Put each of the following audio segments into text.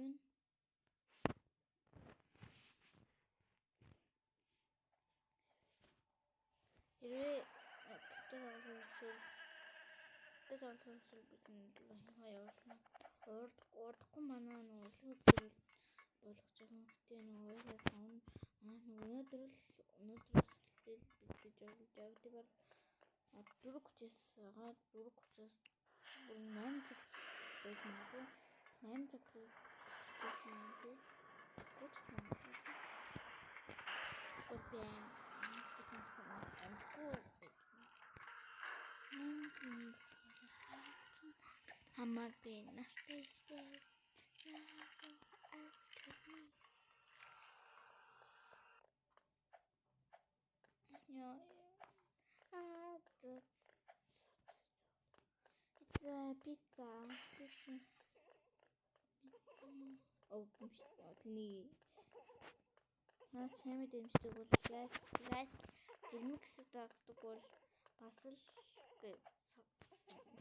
Юу? Хэрвээ тэтгэл бидний явуулна. Урдахгүй манай нөөцлөг зүйл болгож байгаа хөтэн хоёроо тавна. Өнөөдөр битэж явагдав. 4:30-аас 4:30-аас 8 цаг байж магадгүй. 8 цаг байж магадгүй. Хамаагүй настай пицца. Тний наад чамд дэмждэг бол лайк гэрмикс дагдаг бол бас л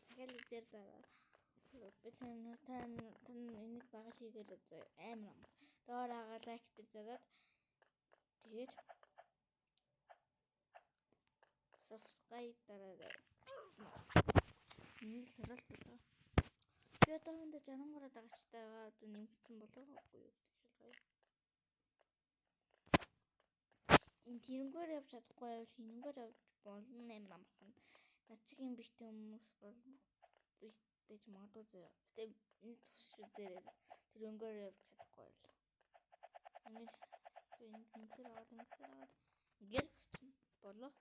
цагаалаг дээр дараа би тань энийг дагаж хийгээд амар ам. Доороо лайк дээр зараад тэгээд subscribe дараарай. Энийг тарал болоо. Би одоохондоо 60 дагагчтайгаа нэмэгдсэн болоогүй юу гэдэг шалгая. Энэ тэрнгээр явж чадахгүй бол хингээр явж болно амар амархан. Над шиг юм бихтэй хүмүүс бол байж магадгүй зөө. Гэтэ энэ төсвөр дээр тэрнгээр явж чадахгүй бол. Үнэхээр аваад ингээл гарчин болоо.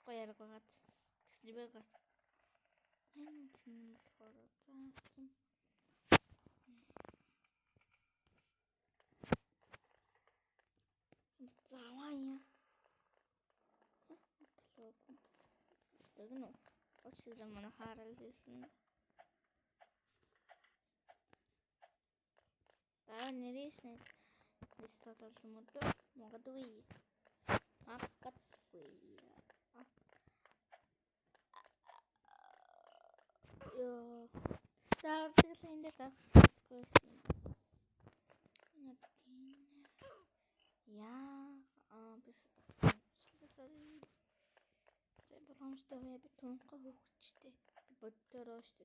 Гоё яраг байгаад гэсэн чи байгаас. Энэ тийм болохоор заасан. Заваа. Стагно. Очиж манай харал хэлсэн. Дараа нэрээснэ листад болж магадгүй. Ёо. Заавал энэ дагахгүй. Яа, бис тастай. Боломжтой бай би тунхаа хөвчтэй. Би боддороо штэ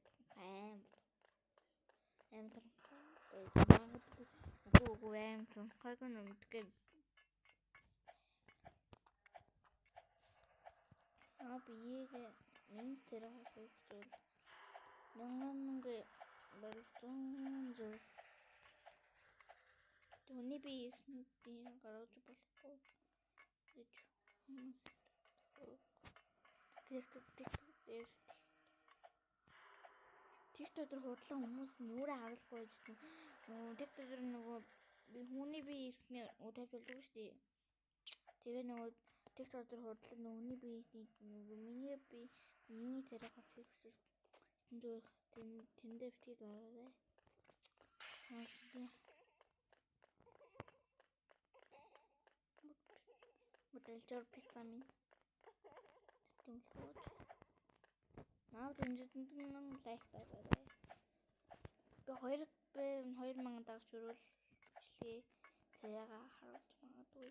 аим тунхаг аим тунхаг нөмдгөө. Биег энэ тэрэг хөвчүүл. Мянган болсон зүйл. Төний би гаргаж болохгүй. TikTok дээр худлаа хүмүүс нүрээ харахгүй гэж. TikTok дээр нөгөө би хүний би ирхнээ тавьж болдог шүү дээ. Тэгээ нөгөө TikTok дээр худлаа нүуний би миний царай гарахыг хүсвэл тэндээ битгий дараарай. Модельжор пицца минь. Тэмхүүд. Наад дэмжинд нь лайк дараарай. Би 2000 дагч өрөөл бичлээ. Тэрээга харуулж магадгүй.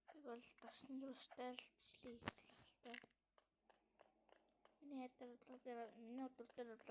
Би бол дагсан дуртай л бичлээ хийх талтай. Миний өдөр дээр